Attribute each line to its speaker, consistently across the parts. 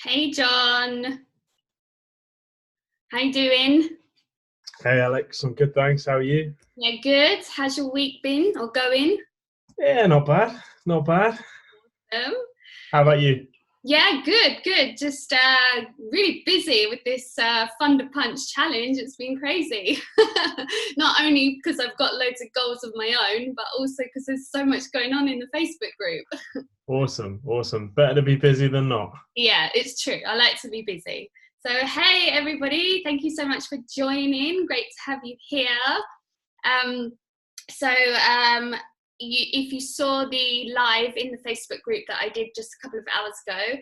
Speaker 1: Hey John, how you doing?
Speaker 2: Hey Alex, I'm good, thanks. How are you?
Speaker 1: Yeah, good. How's your week been or going?
Speaker 2: Yeah, not bad, not bad.
Speaker 1: Um,
Speaker 2: How about you?
Speaker 1: yeah, good. Just really busy with this Thunderpunch challenge. It's been crazy. Not only because I've got loads of goals of my own, but also because there's so much going on in the Facebook group.
Speaker 2: Awesome, awesome. Better to be busy than not.
Speaker 1: Yeah, it's true. I like to be busy. So, hey everybody, thank you so much for joining. Great to have you here. Um, So if you saw the live in the Facebook group that I did just a couple of hours ago,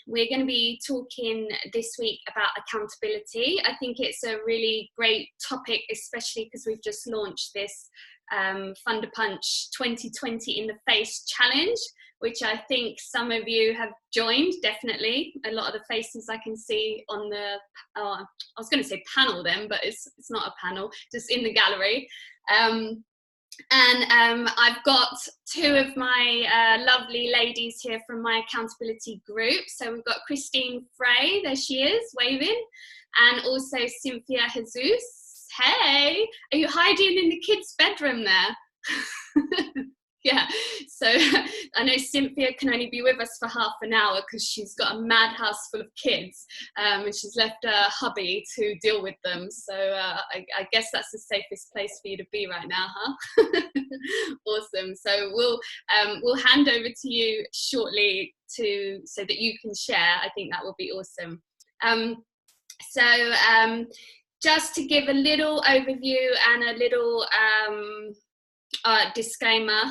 Speaker 1: we're going to be talking this week about accountability. I think it's a really great topic, especially because we've just launched this Thunderpunch 2020 in the Face challenge, which I think some of you have joined, definitely. A lot of the faces I can see on the, I was going to say panel then, but it's not a panel, just in the gallery. I've got two of my lovely ladies here from my accountability group. So we've got Christine Frey, there she is, waving, and also Cynthia Jesus. Hey, are you hiding in the kids' bedroom there? Yeah, so I know Cynthia can only be with us for half an hour because she's got a madhouse full of kids, and she's left her hubby to deal with them. So I guess that's the safest place for you to be right now, huh? Awesome. So we'll hand over to you shortly so that you can share. I think that will be awesome. So just to give a little overview and a little disclaimer,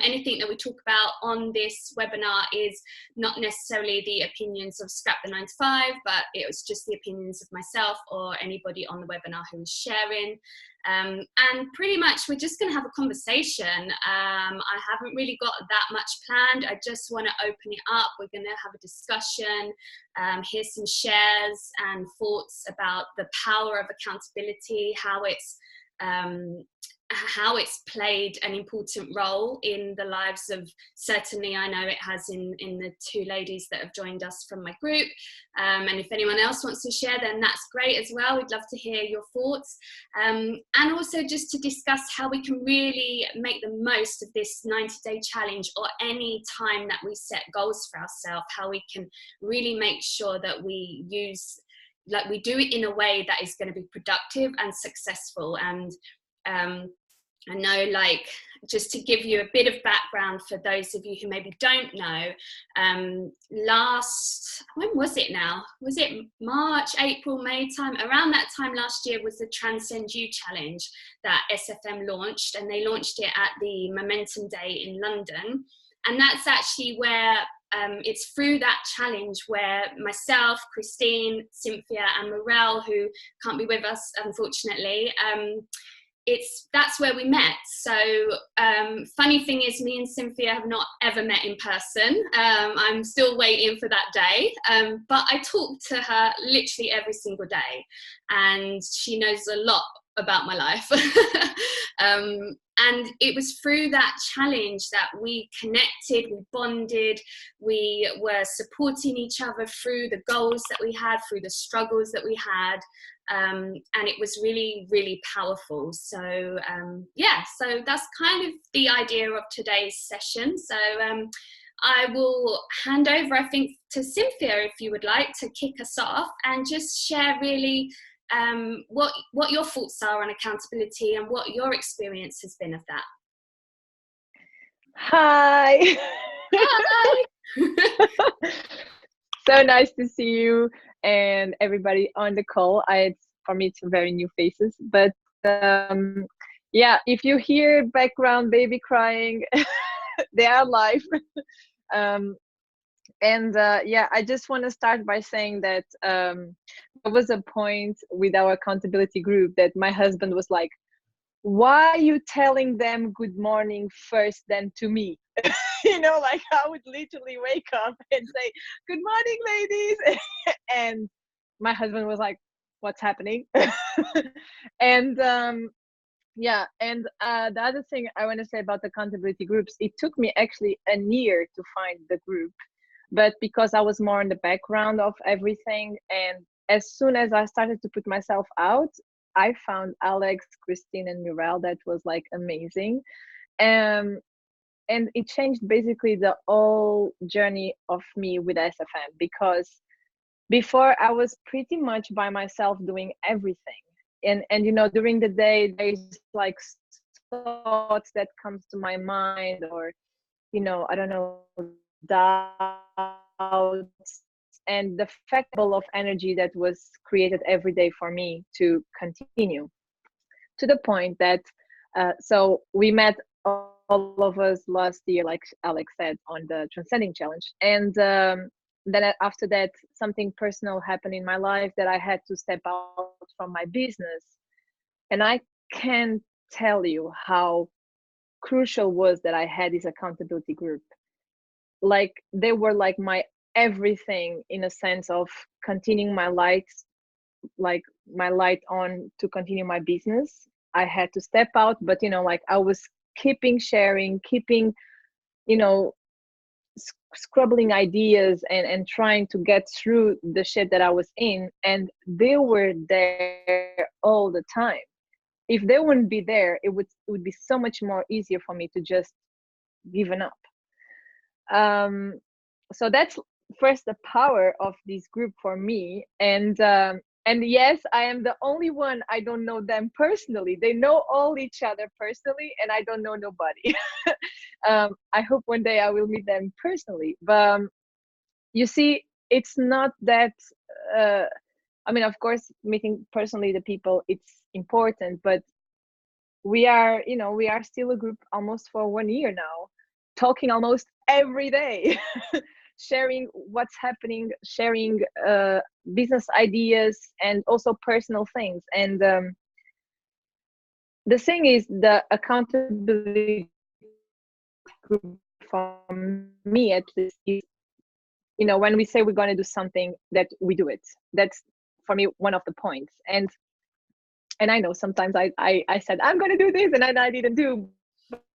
Speaker 1: anything that we talk about on this webinar is not necessarily the opinions of Scrap the 9 to 5, but it was just the opinions of myself or anybody on the webinar who was sharing. And pretty much we're just going to have a conversation. I haven't really got that much planned. I just want to open it up. We're going to have a discussion, hear some shares and thoughts about the power of accountability, how it's played an important role in the lives of, certainly I know it has in the two ladies that have joined us from my group, and if anyone else wants to share, then that's great as well. We'd love to hear your thoughts, and also just to discuss how we can really make the most of this 90-day challenge, or any time that we set goals for ourselves, how we can really make sure that we do it in a way that is going to be productive and successful. And I know, like, just to give you a bit of background for those of you who maybe don't know, when was it now? Was it March, April, May time? Around that time last year was the Transcend You Challenge that SFM launched, and they launched it at the Momentum Day in London. And that's actually where it's through that challenge where myself, Christine, Cynthia and Morel, who can't be with us unfortunately, that's where we met. So funny thing is, me and Cynthia have not ever met in person. I'm still waiting for that day, but I talk to her literally every single day, and she knows a lot about my life. And it was through that challenge that we connected, we bonded, we were supporting each other through the goals that we had, through the struggles that we had. And it was really, really powerful. So so that's kind of the idea of today's session. So I will hand over, I think, to Cynthia, if you would like to kick us off and just share really what your thoughts are on accountability and what your experience has been of that.
Speaker 3: Hi.
Speaker 1: Hi.
Speaker 3: So nice to see you and everybody on the call. For me, it's very new faces, but yeah, if you hear background baby crying, they are live. I just want to start by saying that there was a point with our accountability group that my husband was like, why are you telling them good morning first then to me? Like I would literally wake up and say, good morning, ladies. And my husband was like, what's happening? And the other thing I want to say about accountability groups, it took me actually a year to find the group. but because I was more in the background of everything. And as soon as I started to put myself out, I found Alex, Christine, and Mirel. That was like amazing. Um, and it changed basically the whole journey of me with SFM, because before I was pretty much by myself doing everything. And you know, during the day there's like thoughts that comes to my mind, or you know, I don't know, doubts, and the factable of energy that was created every day for me to continue, to the point that so we met, all of us, last year, like Alex said, on the Transcending Challenge. And then after that, something personal happened in my life that I had to step out from my business. And I can't tell you how crucial was that I had this accountability group. Like they were like my everything, in a sense of continuing my light, like my light on to continue my business. I had to step out, but you know, like I was keeping sharing, keeping, you know, scrubbling ideas and trying to get through the shit that I was in, and they were there all the time. If they wouldn't be there, it would be so much more easier for me to just given up. So that's first the power of this group for me. And yes, I am the only one, I don't know them personally. They know all each other personally, and I don't know nobody. I hope one day I will meet them personally. But you see, it's not that I mean, of course, meeting personally the people, it's important, but we are, you know, we are still a group almost for 1 year now, talking almost every day. Sharing what's happening, sharing business ideas, and also personal things. And the thing is, the accountability group, for me at least, is, you know, when we say we're going to do something, that we do it. That's for me one of the points. And I know sometimes I said I'm going to do this, and then I didn't do,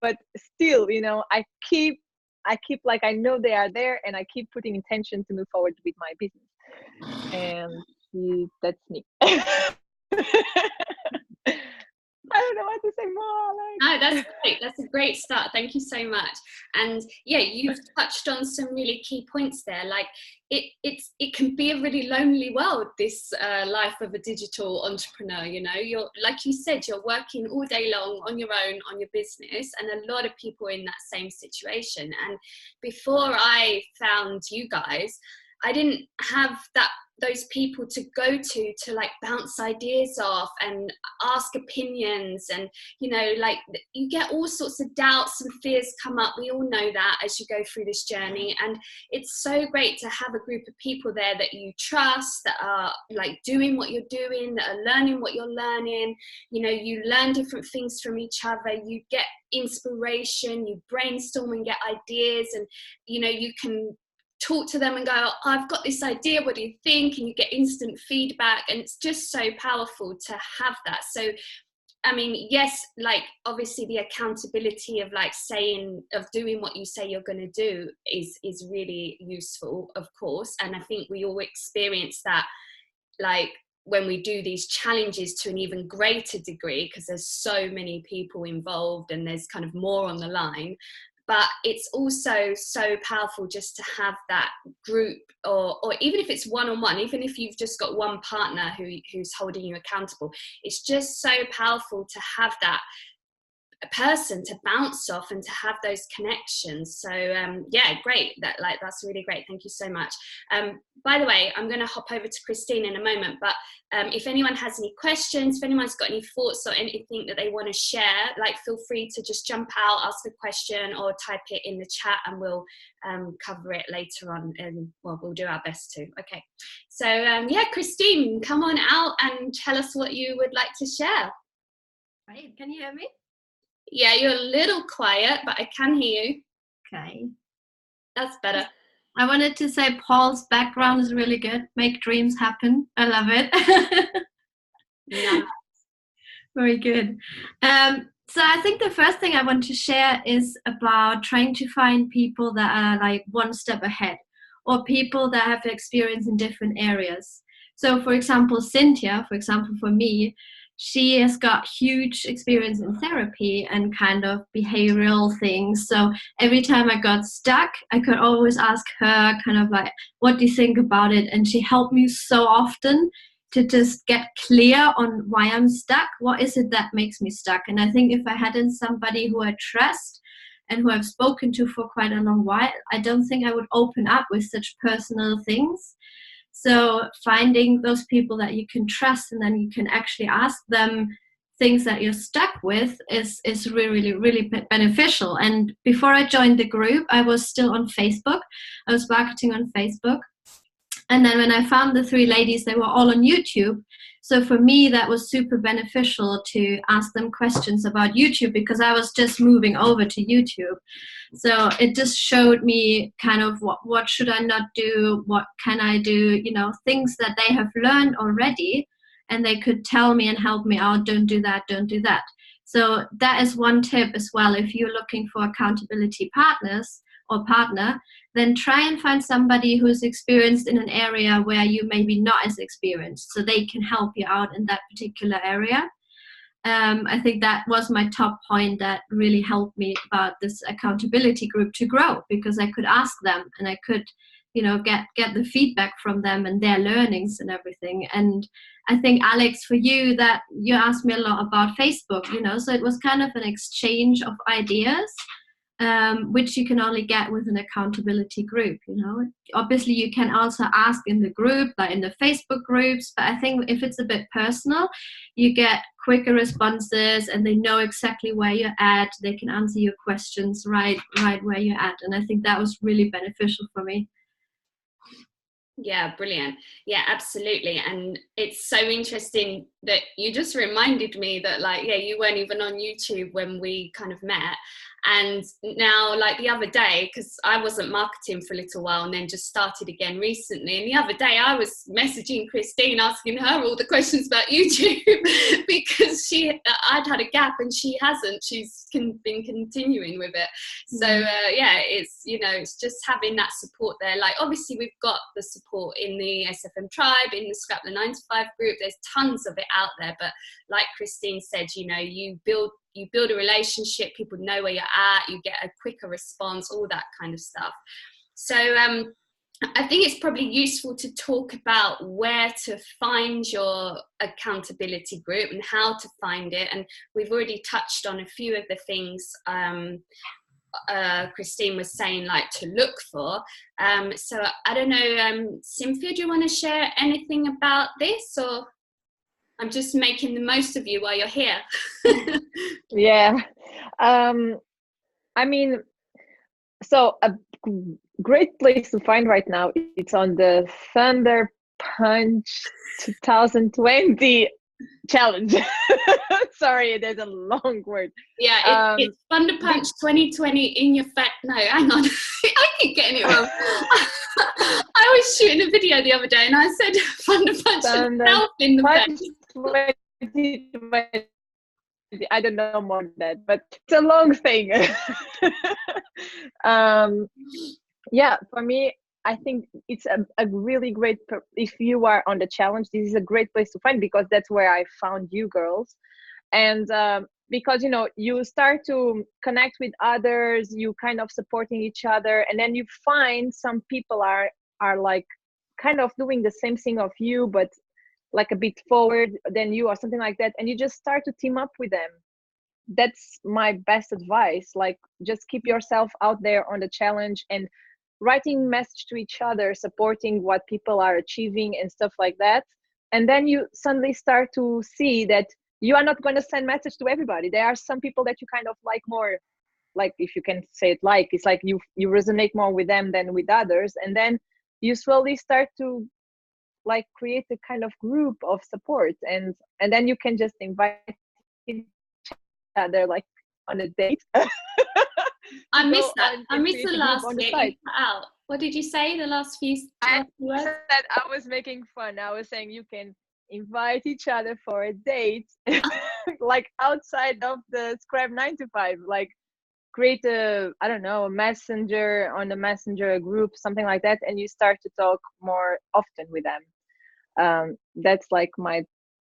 Speaker 3: but still, you know, I keep like, I know they are there, and I keep putting intention to move forward with my business. And that's me. I don't know what to say more. Like.
Speaker 1: No, that's great. That's a great start. Thank you so much. And yeah, you've touched on some really key points there. Like it can be a really lonely world, this life of a digital entrepreneur. You know, you're, like you said, you're working all day long on your own, on your business, and a lot of people are in that same situation. And before I found you guys, I didn't have those people to go to like bounce ideas off and ask opinions. And you know, like, you get all sorts of doubts and fears come up. We all know that as you go through this journey, and it's so great to have a group of people there that you trust, that are like doing what you're doing, that are learning what you're learning. You know, you learn different things from each other, you get inspiration, you brainstorm and get ideas, and you know, you can talk to them and go, oh, I've got this idea, what do you think? And you get instant feedback, and it's just so powerful to have that. So I mean, yes, like obviously the accountability of like saying, of doing what you say you're going to do is really useful, of course. And I think we all experience that, like when we do these challenges, to an even greater degree, because there's so many people involved and there's kind of more on the line. But it's also so powerful just to have that group, or even if it's one-on-one, even if you've just got one partner who's holding you accountable, it's just so powerful to have that person to bounce off and to have those connections. So yeah, great. That's really great. Thank you so much. By the way, I'm going to hop over to Christine in a moment, but if anyone has any questions, if anyone's got any thoughts or anything that they want to share, like, feel free to just jump out, ask a question, or type it in the chat, and we'll cover it later on, and well, we'll do our best to. Okay, so yeah, Christine, come on out and tell us what you would like to share.
Speaker 4: Right, can you hear me?
Speaker 1: Yeah, you're a little quiet, but I can hear you.
Speaker 4: Okay.
Speaker 1: That's better.
Speaker 4: I wanted to say Paul's background is really good. Make dreams happen. I love it.
Speaker 1: Yeah.
Speaker 4: Very good. So I think the first thing I want to share is about trying to find people that are like one step ahead, or people that have experience in different areas. So for example, Cynthia, for example, for me, she has got huge experience in therapy and kind of behavioral things. So every time I got stuck, I could always ask her kind of like, what do you think about it? And she helped me so often to just get clear on why I'm stuck. What is it that makes me stuck? And I think if I hadn't somebody who I trust and who I've spoken to for quite a long while, I don't think I would open up with such personal things. So finding those people that you can trust and then you can actually ask them things that you're stuck with is really, really beneficial. And before I joined the group, I was still on Facebook. I was marketing on Facebook. And then when I found the 3 ladies, they were all on YouTube. So for me, that was super beneficial to ask them questions about YouTube because I was just moving over to YouTube. So it just showed me kind of what should I not do? What can I do? You know, things that they have learned already and they could tell me and help me out. Don't do that. Don't do that. So that is one tip as well. If you're looking for accountability partners or partner, then try and find somebody who's experienced in an area where you maybe not as experienced, so they can help you out in that particular area. I think that was my top point that really helped me about this accountability group to grow, because I could ask them and I could, you know, get the feedback from them and their learnings and everything. And I think, Alex, for you, that you asked me a lot about Facebook, you know, so it was kind of an exchange of ideas, which you can only get with an accountability group, you know. Obviously, you can also ask in the group, like in the Facebook groups, but I think if it's a bit personal, you get quicker responses and they know exactly where you're at. They can answer your questions right where you're at. And I think that was really beneficial for me.
Speaker 1: Yeah, brilliant. Yeah, absolutely. And it's so interesting that you just reminded me that, like, yeah, you weren't even on YouTube when we kind of met. And now, like the other day, because I wasn't marketing for a little while and then just started again recently. And the other day I was messaging Christine, asking her all the questions about YouTube because I'd had a gap and she hasn't. She's been continuing with it. So yeah, it's, you know, it's just having that support there. Like, obviously we've got the support in the SFM tribe, in the Scrap the 9 to 5 group. There's tons of it out there. But like Christine said, you know, you build a relationship, people know where you're at, you get a quicker response, all that kind of stuff. So I think it's probably useful to talk about where to find your accountability group and how to find it. And we've already touched on a few of the things Christine was saying, like to look for. So I don't know, Cynthia, do you want to share anything about this, or I'm just making the most of you while you're here?
Speaker 3: Yeah. I mean, so a great place to find right now, it's on the Thunderpunch 2020 challenge. Sorry, there's a long word.
Speaker 1: Yeah, it's Thunderpunch 2020 in your face. No, hang on. I keep getting it wrong. I was shooting a video the other day and I said Thunderpunch itself in the face. 2020.
Speaker 3: I don't know more than that, but it's a long thing. Yeah, for me, I think it's a really great, if you are on the challenge, this is a great place to find, because that's where I found you girls. And because, you know, you start to connect with others, you kind of supporting each other, and then you find some people are like kind of doing the same thing of you, but like a bit forward than you or something like that, and you just start to team up with them. That's my best advice. Like, just keep yourself out there on the challenge and writing message to each other, supporting what people are achieving and stuff like that. And then you suddenly start to see that you are not going to send message to everybody. There are some people that you kind of like more, like, if you can say it, like, it's like you resonate more with them than with others, and then you slowly start to like create a kind of group of support, and then you can just invite each other like on a date.
Speaker 1: I missed that. I missed the last bit you put out. What did you say, the last few words?
Speaker 3: Said I was making fun. I was saying you can invite each other for a date like outside of the Scrap 9 to 5, like create a, I don't know, a messenger on the messenger group, something like that, and you start to talk more often with them. That's like my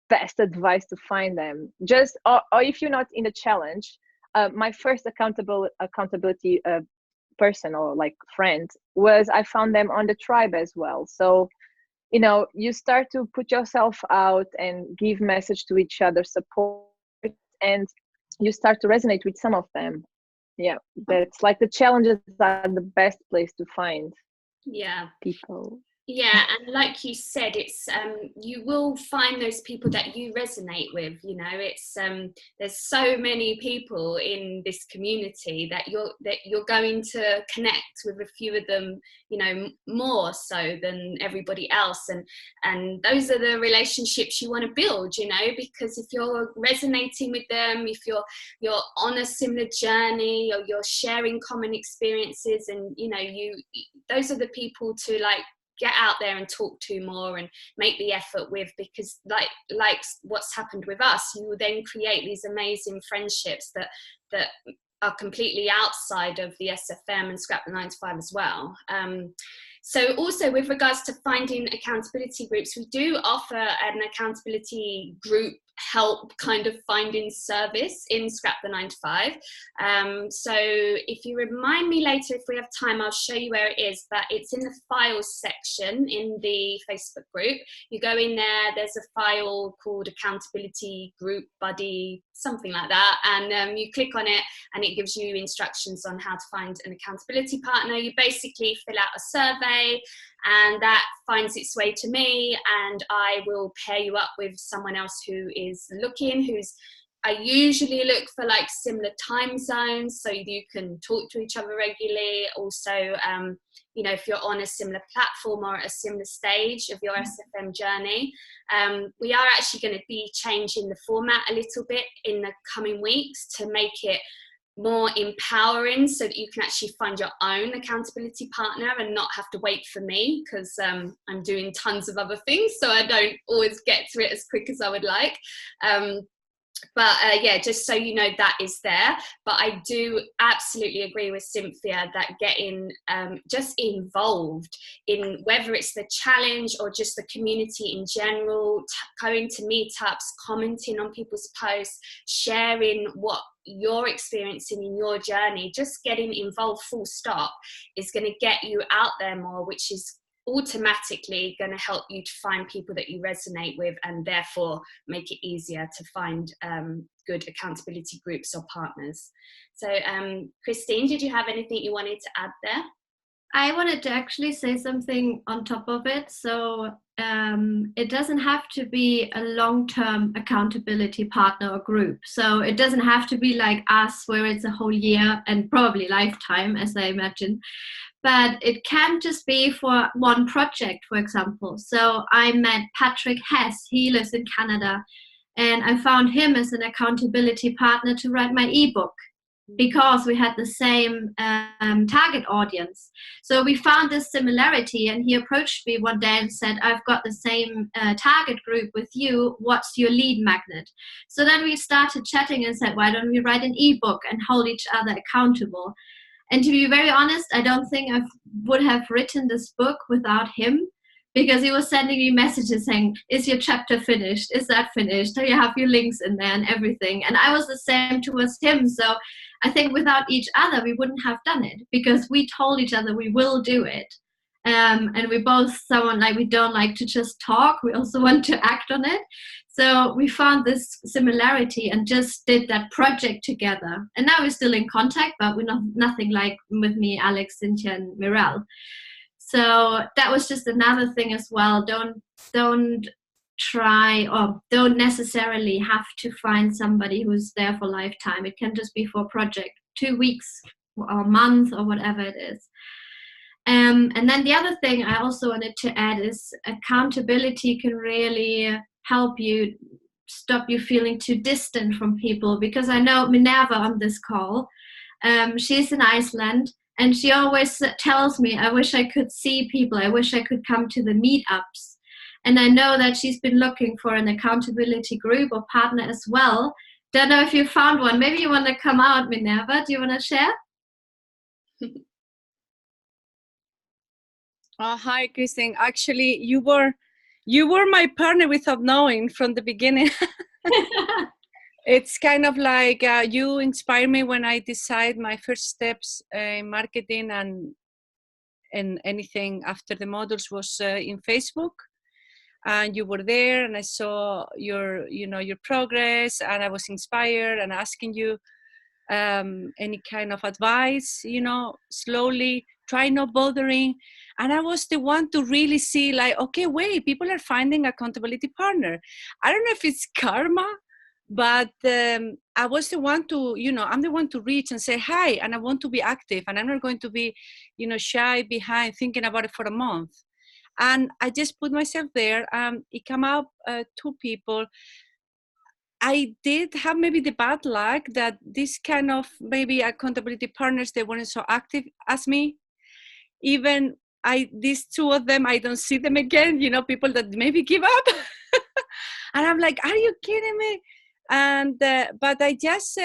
Speaker 3: best advice to find them. Just or if you're not in the challenge, my first accountability person or like friend was, I found them on the tribe as well. So you know, you start to put yourself out and give message to each other, support, and you start to resonate with some of them. Yeah, that's like the challenges are the best place to find people.
Speaker 1: Yeah, and like you said, it's you will find those people that you resonate with. You know, it's there's so many people in this community that you're going to connect with a few of them, you know, more so than everybody else, and those are the relationships you want to build. You know, because if you're resonating with them, if you're on a similar journey, or you're sharing common experiences, and you know, those are the people to like get out there and talk to more and make the effort with, because like what's happened with us, you will then create these amazing friendships that are completely outside of the SFM and Scrap the 9 to 5 as well. So also with regards to finding accountability groups, we do offer an accountability group help kind of finding service in Scrap the 9 to 5. So if you remind me later, if we have time, I'll show you where it is, but it's in the files section in the Facebook group. You go in there, there's a file called accountability group buddy, something like that, and you click on it and it gives you instructions on how to find an accountability partner. You basically fill out a survey and that finds its way to me, and I will pair you up with someone else who is looking, I usually look for like similar time zones so you can talk to each other regularly. Also, you know, if you're on a similar platform or at a similar stage of your SFM journey. We are actually going to be changing the format a little bit in the coming weeks to make it more empowering, so that you can actually find your own accountability partner and not have to wait for me, because I'm doing tons of other things, so I don't always get to it as quick as I would like. But yeah, just so you know, that is there. But I do absolutely agree with Cynthia that getting just involved in whether it's the challenge or just the community in general, going to meetups, commenting on people's posts, sharing what you're experiencing in your journey, just getting involved full stop is going to get you out there more, which is automatically going to help you to find people that you resonate with, and therefore make it easier to find good accountability groups or partners. So Christine, did you have anything you wanted to add there?
Speaker 4: I wanted to actually say something on top of it. So it doesn't have to be a long-term accountability partner or group. So it doesn't have to be like us, where it's a whole year and probably lifetime, as I imagine. But it can just be for one project, for example. So I met Patrick Hess, he lives in Canada, and I found him as an accountability partner to write my ebook, because we had the same target audience. So we found this similarity, and he approached me one day and said, I've got the same target group with you, what's your lead magnet? So then we started chatting and said, why don't we write an ebook and hold each other accountable? And to be very honest, I don't think I would have written this book without him, because he was sending me messages saying, is your chapter finished? Is that finished? Do you have your links in there and everything? And I was the same towards him. So I think without each other, we wouldn't have done it, because we told each other we will do it. And we both someone like, we don't like to just talk. We also want to act on it. So we found this similarity and just did that project together. And now we're still in contact, but we're nothing like with me, Alex, Cynthia, and Mirelle. So that was just another thing as well. Don't try, or don't necessarily have to find somebody who's there for lifetime. It can just be for a project, 2 weeks or a month or whatever it is. And then the other thing I also wanted to add is accountability can really help you stop you feeling too distant from people, because I know Minerva on this call, she's in Iceland, and she always tells me, I wish I could see people, I wish I could come to the meetups. And I know that she's been looking for an accountability group or partner as well, Don't know if you found one. Maybe you want to come out, Minerva. Do you want to share?
Speaker 5: Hi, Christine. Actually, you were my partner without knowing from the beginning. It's kind of like you inspire me when I decide my first steps in marketing and anything after the models was in Facebook. And you were there, and I saw your progress, and I was inspired and asking you any kind of advice, slowly try not bothering. And I was the one to really see like, okay, wait, people are finding accountability partner. I don't know if it's karma, but I was the one to, I'm the one to reach and say hi, and I want to be active, and I'm not going to be, shy behind thinking about it for a month. And I just put myself there. It came up 2 people. I did have maybe the bad luck that this kind of maybe accountability partners, they weren't so active as me. Even these 2 of them, I don't see them again, people that maybe give up. And I'm like, are you kidding me? And, but I just,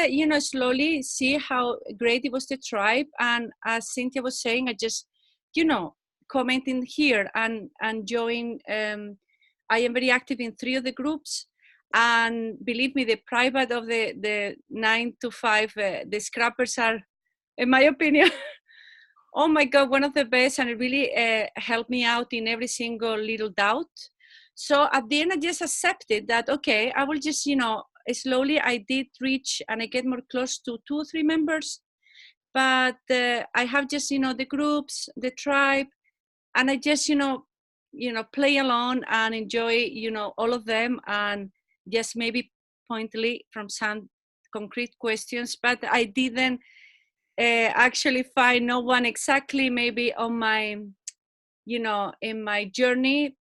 Speaker 5: slowly see how great it was, the tribe. And as Cynthia was saying, I just, commenting here and join. I am very active in 3 of the groups. And believe me, the private of the 9 to 5, the scrappers are, in my opinion, oh my God, one of the best, and it really helped me out in every single little doubt. So at the end, I just accepted that, okay, I will just, slowly I did reach and I get more close to 2 or 3 members. But I have just, the groups, the tribe, and I just, play along and enjoy, all of them, and just maybe pointedly from some concrete questions. But I didn't actually find no one exactly maybe on my, in my journey,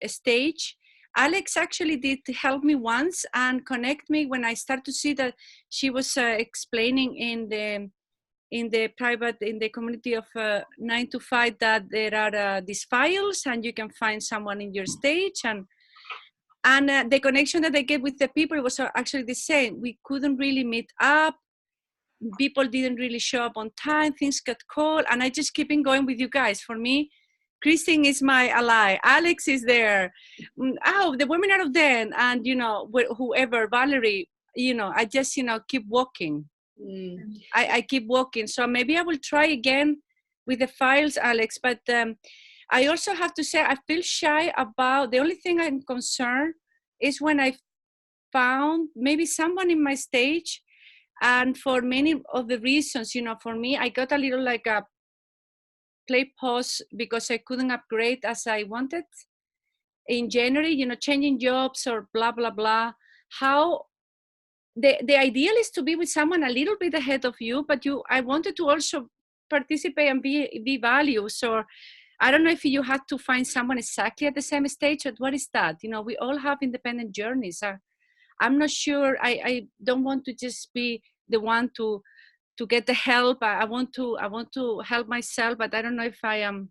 Speaker 5: stage. Alex actually did help me once and connect me when I started to see that she was explaining in the private, in the community of 9 to 5, that there are these files and you can find someone in your stage, and the connection that I get with the people was actually the same. We couldn't really meet up. People didn't really show up on time. Things got cold, and I just keep on going with you guys. For me, Christine is my ally. Alex is there. Oh, the women out of then, and whoever, Valerie. I just keep walking. I keep walking. So maybe I will try again with the files, Alex. But I also have to say I feel shy about, the only thing I'm concerned is when I found maybe someone in my stage, and for many of the reasons, for me, I got a little like a play pause because I couldn't upgrade as I wanted in January, changing jobs or blah, blah, blah. How the ideal is to be with someone a little bit ahead of you, but I wanted to also participate and be valued. So I don't know if you had to find someone exactly at the same stage, or what is that? We all have independent journeys. I'm not sure. I don't want to just be the one to get the help. I want to help myself, but I don't know if I am.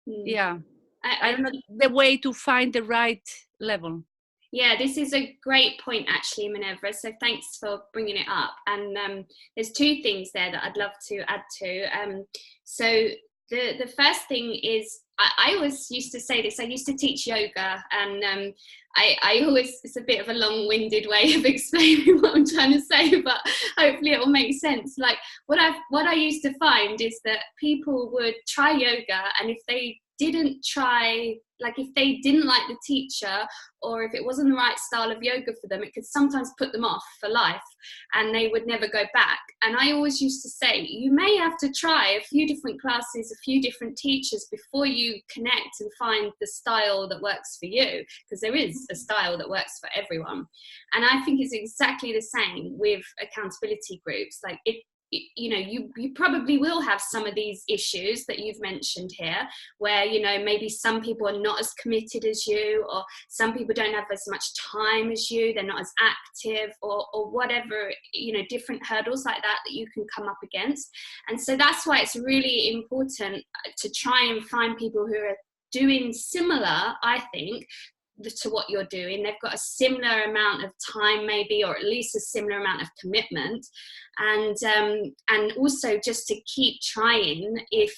Speaker 5: Yeah, I don't know the way to find the right level.
Speaker 1: Yeah, this is a great point actually, Minerva. So thanks for bringing it up. And there's 2 things there that I'd love to add to. So the first thing is, I always used to say this. I used to teach yoga, and I always, it's a bit of a long-winded way of explaining what I'm trying to say, but hopefully it will make sense. Like what I used to find is that people would try yoga, and if they didn't try, like if they didn't like the teacher, or if it wasn't the right style of yoga for them, it could sometimes put them off for life, and they would never go back. And I always used to say, you may have to try a few different classes, a few different teachers before you connect and find the style that works for you, because there is a style that works for everyone. And I think it's exactly the same with accountability groups. Like you probably will have some of these issues that you've mentioned here, where maybe some people are not as committed as you, or some people don't have as much time as you, they're not as active, or whatever, different hurdles like that you can come up against. And so that's why it's really important to try and find people who are doing similar, I think, to what you're doing. They've got a similar amount of time maybe, or at least a similar amount of commitment, and also just to keep trying if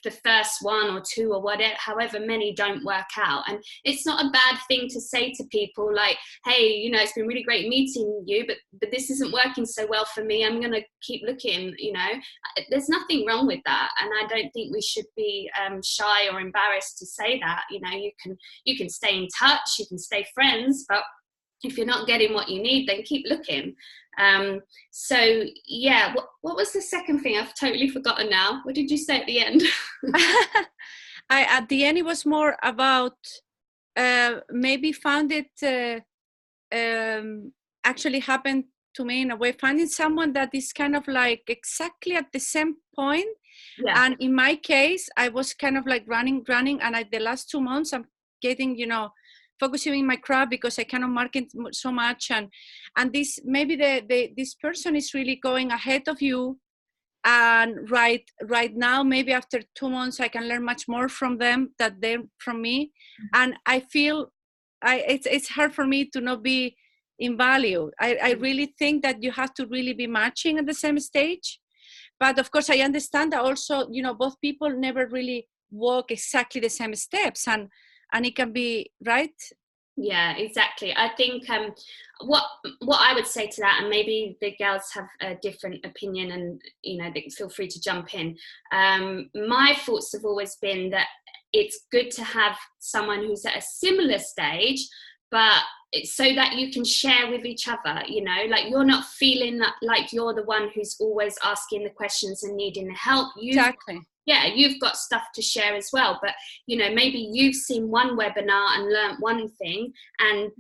Speaker 1: the first one or two or whatever, however many don't work out. And it's not a bad thing to say to people like, hey, you know, it's been really great meeting you, but this isn't working so well for me. I'm going to keep looking, you know. There's nothing wrong with that. And I don't think we should be shy or embarrassed to say that. You know, you can stay in touch, you can stay friends, but if you're not getting what you need, then keep looking. So yeah, what was the second thing? I've totally forgotten now. What did you say at the end?
Speaker 5: At the end, it was more about maybe found it actually happened to me in a way, finding someone that is kind of like exactly at the same point.
Speaker 1: Yeah.
Speaker 5: And in my case, I was kind of like running, and the last 2 months, I'm getting, you know, focusing in my craft because I cannot market so much, and this maybe this person is really going ahead of you, and right now maybe after 2 months I can learn much more from them than they from me, and I feel it's hard for me to not be in value. I really think that you have to really be matching at the same stage, but of course I understand that also, you know, both people never really walk exactly the same steps, and it can be right.
Speaker 1: Yeah, exactly. I think what I would say to that, and maybe the girls have a different opinion, and you know, they feel free to jump in. My thoughts have always been that it's good to have someone who's at a similar stage, but it's so that you can share with each other, you know, like you're not feeling like you're the one who's always asking the questions and needing the help.
Speaker 5: Exactly.
Speaker 1: Yeah, you've got stuff to share as well, but you know, maybe you've seen one webinar and learnt one thing, and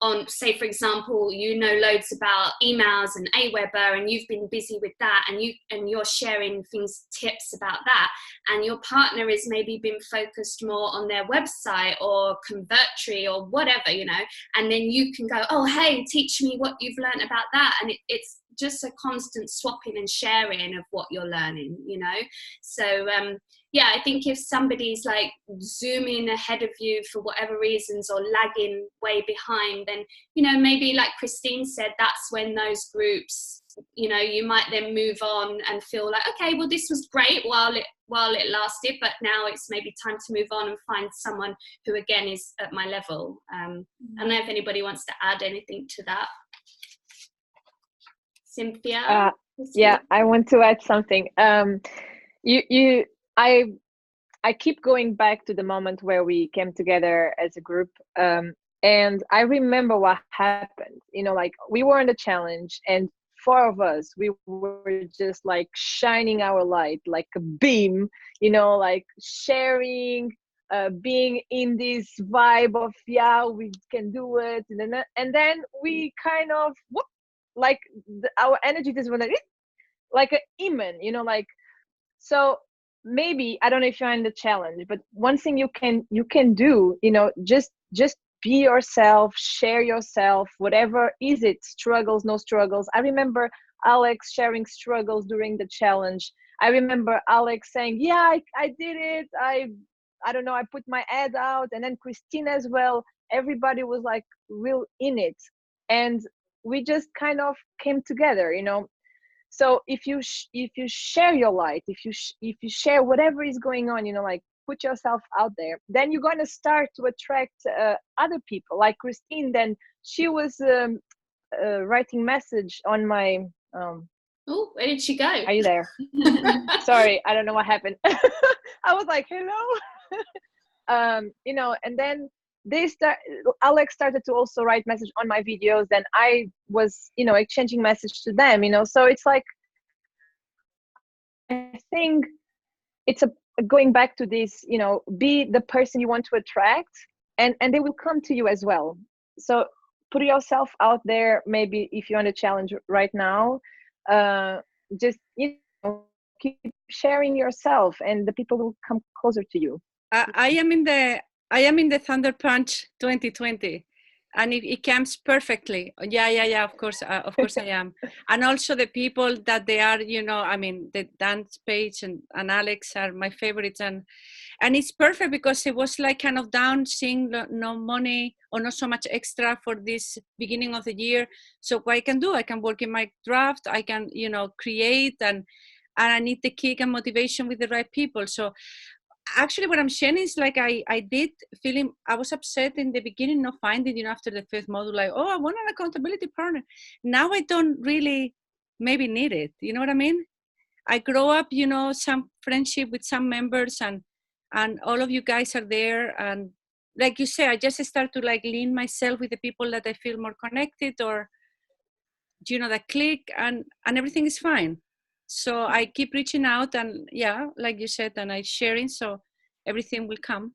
Speaker 1: on, say for example, you know loads about emails and Aweber, and you've been busy with that, and you're sharing tips about that, and your partner is maybe been focused more on their website or Convertry or whatever, you know, and then you can go, oh hey, teach me what you've learnt about that, and it's just a constant swapping and sharing of what you're learning, you know. So yeah, I think if somebody's like zooming ahead of you for whatever reasons, or lagging way behind, then, you know, maybe like Christine said, that's when those groups, you know, you might then move on and feel like, okay, well this was great while it lasted, but now it's maybe time to move on and find someone who again is at my level. I don't know if anybody wants to add anything to that. Cynthia?
Speaker 3: Yeah, I want to add something. I keep going back to the moment where we came together as a group, and I remember what happened. You know, like we were in the challenge, and 4 of us, we were just like shining our light like a beam. You know, like sharing, being in this vibe of yeah, we can do it, and then we kind of whoop, like our energy just went like a iman, you know, like, so maybe, I don't know if you're in the challenge, but one thing you can do, you know, just be yourself, share yourself, whatever is it, struggles, no struggles. I remember Alex sharing struggles during the challenge. I remember Alex saying, yeah, I did it, I don't know, I put my ad out, and then Christine as well. Everybody was like real in it, and we just kind of came together, you know. So if you share your light, if you share whatever is going on, you know, like put yourself out there, then you're going to start to attract other people like Christine. Then she was writing message on my
Speaker 1: oh, where did she go?
Speaker 3: Are you there? Sorry, I don't know what happened. I was like, hello. You know, and then Alex started to also write message on my videos, then I was, you know, exchanging message to them, you know. So it's like, I think it's going back to this, you know, be the person you want to attract, and they will come to you as well. So put yourself out there. Maybe if you're on a challenge right now, just, you know, keep sharing yourself, and the people will come closer to you.
Speaker 5: I am in the Thunderpunch 2020. and it comes perfectly. Yeah, of course I am. And also the people that they are, I mean, the dance page and Alex are my favorites, and it's perfect because it was like kind of down, seeing no money or not so much extra for this beginning of the year. So what I can do, I can work in my draft, I can create, and I need the kick and motivation with the right people. So actually what I'm sharing is like I did feeling, I was upset in the beginning not finding, after the fifth module, like, oh, I want an accountability partner. Now I don't really maybe need it. You know what I mean? I grow up, some friendship with some members, and all of you guys are there. And like you say, I just start to like lean myself with the people that I feel more connected, or, that click, and everything is fine. So I keep reaching out, and yeah, like you said, and I sharing, so everything will come.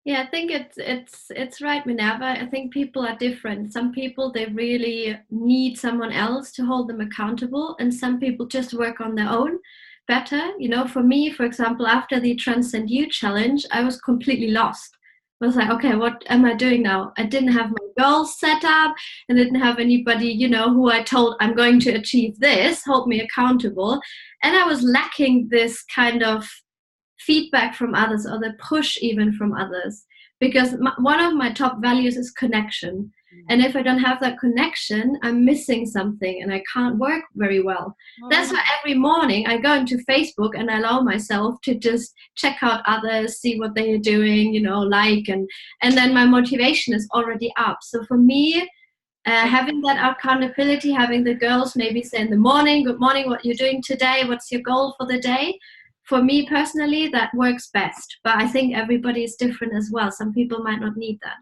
Speaker 4: Yeah, I think it's right, Minerva. I think people are different. Some people, they really need someone else to hold them accountable, and some people just work on their own better. For me, for example, after the Transcend You challenge, I was completely lost. I was like, okay, what am I doing now? I didn't have my goals set up, and didn't have anybody, who I told I'm going to achieve this, hold me accountable. And I was lacking this kind of feedback from others, or the push even from others, because one of my top values is connection. And if I don't have that connection, I'm missing something and I can't work very well. That's why every morning I go into Facebook and I allow myself to just check out others, see what they are doing, and then my motivation is already up. So for me, having that accountability, having the girls maybe say in the morning, good morning, what you're doing today, what's your goal for the day? For me personally, that works best. But I think everybody is different as well. Some people might not need that.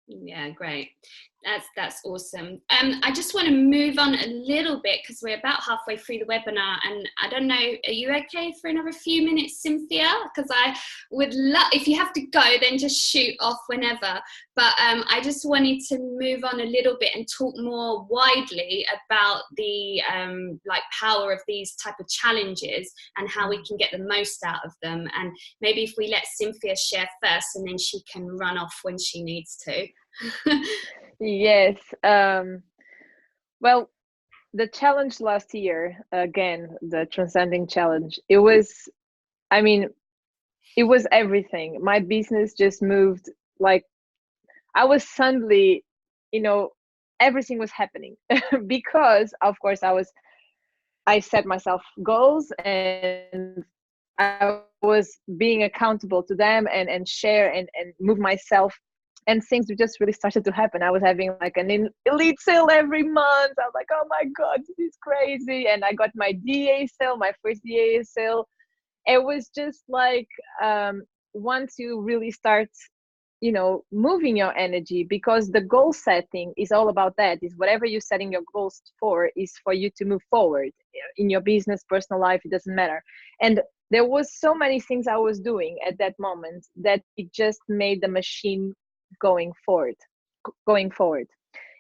Speaker 1: Yeah, great. That's awesome. I just want to move on a little bit because we're about halfway through the webinar, and I don't know, are you okay for another few minutes, Cynthia? Because I would love, if you have to go, then just shoot off whenever. But I just wanted to move on a little bit and talk more widely about the power of these type of challenges and how we can get the most out of them. And maybe if we let Cynthia share first, and then she can run off when she needs to.
Speaker 3: Yes. Well, the challenge last year, again, the Transcending Challenge, it was everything. My business just moved, like, I was suddenly, everything was happening because, of course, I set myself goals, and I was being accountable to them and share and move myself. And things just really started to happen. I was having like an elite sale every month. I was like, oh my God, this is crazy. And I got my DA sale, my first DA sale. It was just like, once you really start, moving your energy, because the goal setting is all about that, is whatever you're setting your goals for is for you to move forward in your business, personal life, it doesn't matter. And there was so many things I was doing at that moment that it just made the machine going forward.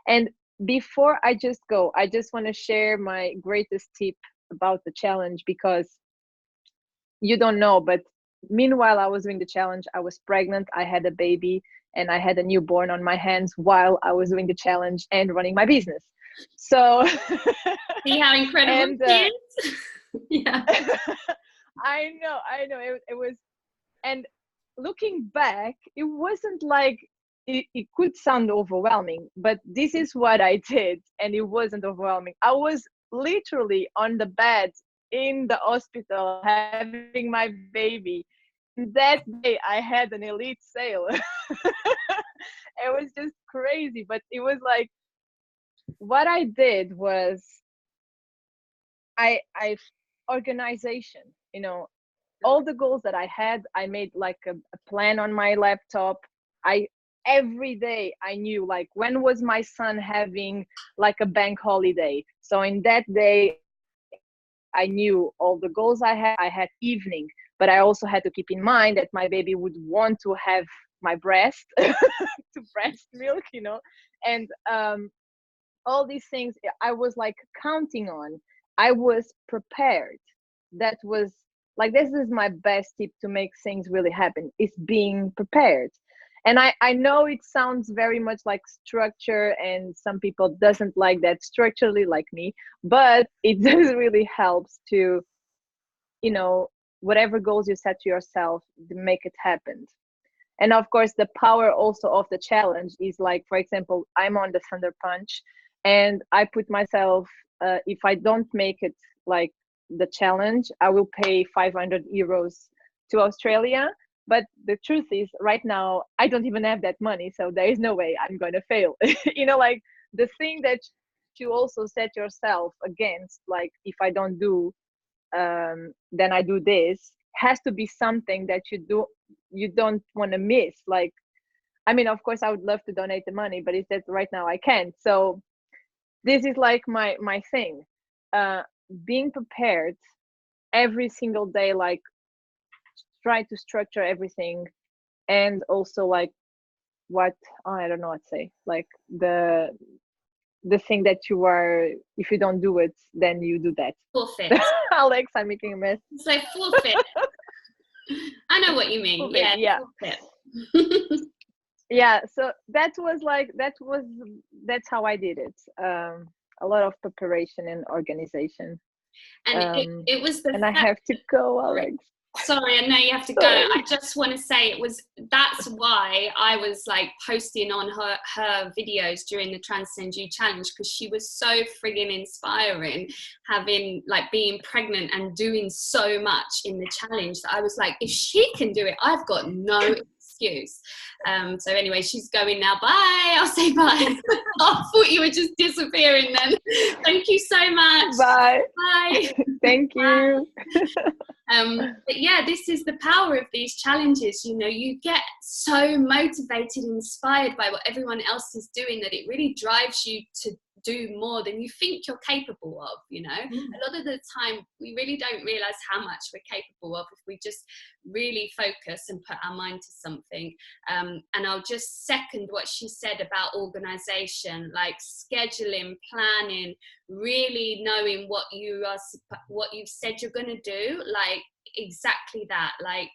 Speaker 3: And before I just go, I just want to share my greatest tip about the challenge, because you don't know, but meanwhile I was doing the challenge, I was pregnant, I had a baby, and I had a newborn on my hands while I was doing the challenge and running my business. So
Speaker 1: see how incredible it is.
Speaker 3: Yeah. I know it was. And looking back, it wasn't like, it could sound overwhelming, but this is what I did, and it wasn't overwhelming. I was literally on the bed in the hospital having my baby. That day I had an elite sale. It was just crazy, but it was like, what I did was I organization, all the goals that I had, I made like a plan on my laptop. Every day I knew, like, when was my son having like a bank holiday. So in that day, I knew all the goals I had. I had evening, but I also had to keep in mind that my baby would want to have my breast, to breast milk, and all these things I was like counting on. I was prepared. That was like, this is my best tip to make things really happen, is being prepared. And I know it sounds very much like structure, and some people doesn't like that structurally like me, but it does really helps to, you know, whatever goals you set to yourself, to make it happen. And of course, the power also of the challenge is like, for example, I'm on the Thunderpunch, and I put myself, if I don't make it like the challenge, I will pay 500 euros to Australia. But the truth is, right now, I don't even have that money, so there is no way I'm going to fail. You know, like the thing that you also set yourself against, like if I don't do, then I do this, has to be something that you don't want to miss. Like, I mean, of course, I would love to donate the money, but it's that right now I can't. So this is like my thing, being prepared every single day, like try to structure everything, and also like I don't know what to say, like the thing that you are, if you don't do it, then you do that.
Speaker 1: Forfeit.
Speaker 3: Alex, I'm making a mess.
Speaker 1: So forfeit. I know what you mean.
Speaker 3: Forfeit, yeah.
Speaker 1: Forfeit.
Speaker 3: Yeah, so that's how I did it. A lot of preparation and organization.
Speaker 1: And it was the
Speaker 3: and I have to go, Alex.
Speaker 1: Sorry, I know you have to go. I just want to say that's why I was like posting on her videos during the Transcend You challenge, because she was so friggin' inspiring, having like being pregnant and doing so much in the challenge, that I was like, if she can do it, I've got no excuse. So anyway, she's going now. Bye. I'll say bye. I thought you were just disappearing then. Thank you so much.
Speaker 3: Bye.
Speaker 1: Bye.
Speaker 3: Thank you.
Speaker 1: But yeah, this is the power of these challenges. You know, you get so motivated, inspired by what everyone else is doing, that it really drives you to do more than you think you're capable of. You know, a lot of the time we really don't realize how much we're capable of if we just really focus and put our mind to something. And I'll just second what she said about organization, like scheduling, planning, really knowing what you've said you're going to do, like exactly that. Like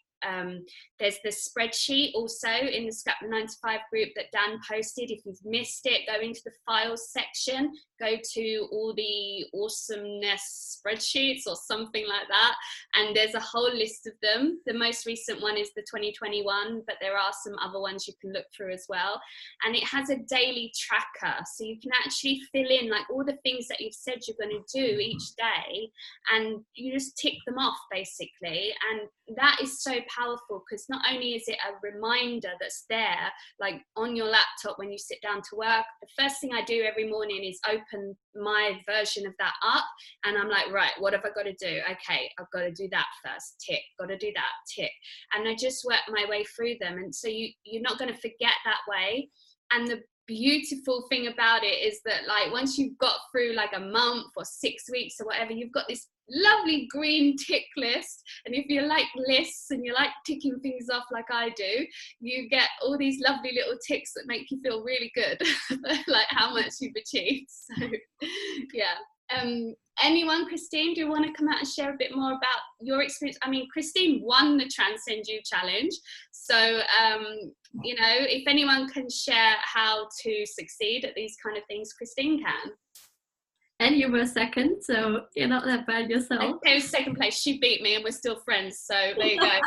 Speaker 1: there's the spreadsheet also in the Scrap the 9 to 5 group that Dan posted. If you've missed it, go into the files section, go to all the awesomeness spreadsheets or something like that, and there's a whole list of them. The most recent one is the 2021, but there are some other ones you can look through as well. And it has a daily tracker, so you can actually fill in like all the things that you've said you're going to do each day, and you just tick them off basically. And that is so powerful, because not only is it a reminder that's there like on your laptop when you sit down to work, the first thing I do every morning is open my version of that up, and I'm like, right, what have I got to do? Okay, I've got to do that first, tick, got to do that, tick, and I just work my way through them. And so you're not going to forget that way. And the beautiful thing about it is that like once you've got through like a month or 6 weeks or whatever, you've got this lovely green tick list. And if you like lists and you like ticking things off like I do, you get all these lovely little ticks that make you feel really good like how much you've achieved. So yeah. Anyone, Christine, do you want to come out and share a bit more about your experience? I mean, Christine won the Transcend You challenge, so you know, if anyone can share how to succeed at these kind of things, Christine can.
Speaker 4: And you were second, so you're not that bad yourself.
Speaker 1: Okay, second place. She beat me and we're still friends, so there you go.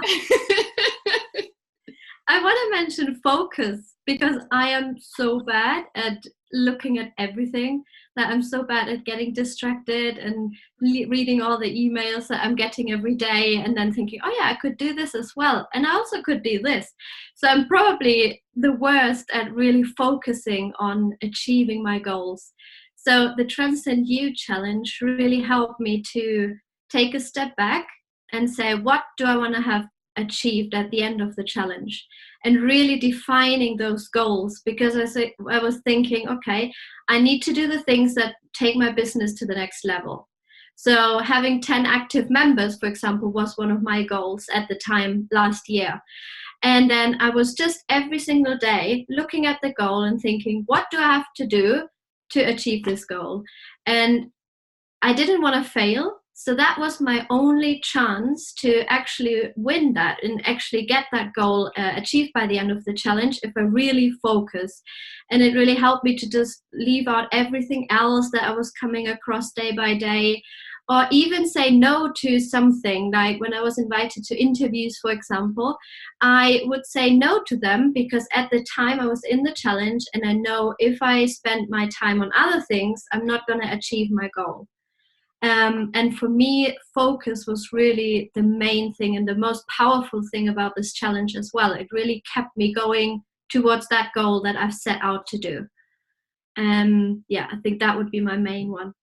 Speaker 4: I want to mention focus, because I am so bad at looking at everything, that I'm so bad at getting distracted and reading all the emails that I'm getting every day, and then thinking, oh yeah, I could do this as well, and I also could do this. So I'm probably the worst at really focusing on achieving my goals. So the Transcend You challenge really helped me to take a step back and say, what do I want to have achieved at the end of the challenge, and really defining those goals, because I was thinking, okay, I need to do the things that take my business to the next level. So having 10 active members, for example, was one of my goals at the time last year. And then I was just every single day looking at the goal and thinking, what do I have to do to achieve this goal? And I didn't want to fail. So that was my only chance to actually win that and actually get that goal achieved by the end of the challenge if I really focus. And it really helped me to just leave out everything else that I was coming across day by day, or even say no to something. Like when I was invited to interviews, for example, I would say no to them because at the time I was in the challenge and I know if I spend my time on other things, I'm not going to achieve my goal. And for me, focus was really the main thing and the most powerful thing about this challenge as well. It really kept me going towards that goal that I've set out to do. Yeah, I think that would be my main one.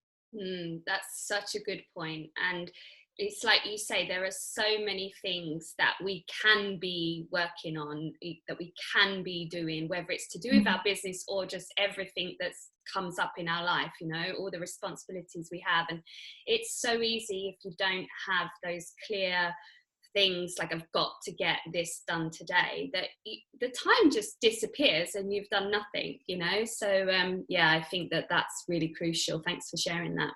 Speaker 1: That's such a good point. And it's like you say, there are so many things that we can be working on, that we can be doing, whether it's to do with our business or just everything that comes up in our life, you know, all the responsibilities we have. And it's so easy if you don't have those clear things like I've got to get this done today, that the time just disappears and you've done nothing, you know. So yeah, I think that that's really crucial. Thanks for sharing that.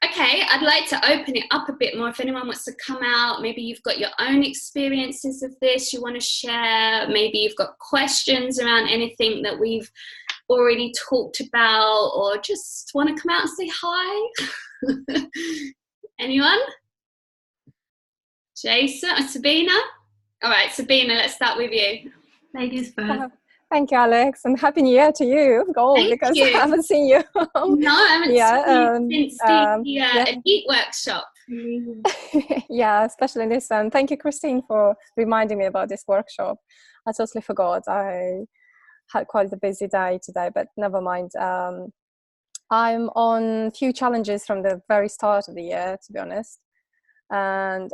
Speaker 1: Okay, I'd like to open it up a bit more. If anyone wants to come out, maybe you've got your own experiences of this you want to share, maybe you've got questions around anything that we've already talked about, or just want to come out and say hi. Anyone? Jason or Sabina? All right, Sabina, let's start with you.
Speaker 4: Ladies first.
Speaker 6: Thank you, Alex, and Happy New Year to you, because I haven't seen you.
Speaker 1: No, I haven't seen you since the Elite workshop.
Speaker 6: Yeah, especially this. And thank you, Christine, for reminding me about this workshop. I totally forgot. I had quite a busy day today, but never mind. I'm on few challenges from the very start of the year, to be honest. And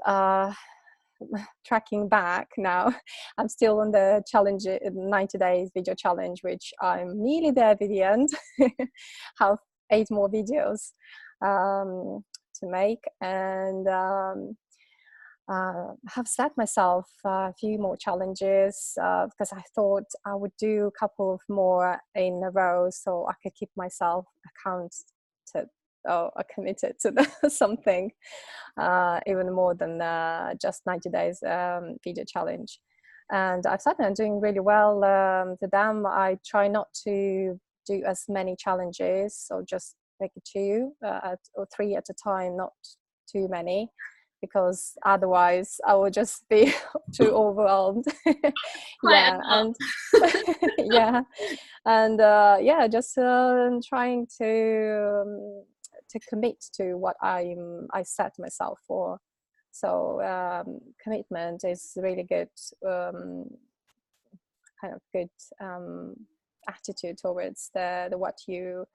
Speaker 6: tracking back now, I'm still on the challenge, 90 days video challenge, which I'm nearly there at the end. Have 8 more videos to make, and have set myself a few more challenges because I thought I would do a couple of more in a row so I could keep myself committed to something even more than just 90 days video challenge. And I've started, I'm doing really well to them. I try not to do as many challenges, so just make it 2 or 3 at a time, not too many, because otherwise I will just be too overwhelmed. Just trying to commit to what I set myself for. So commitment is really good, kind of good attitude towards the what you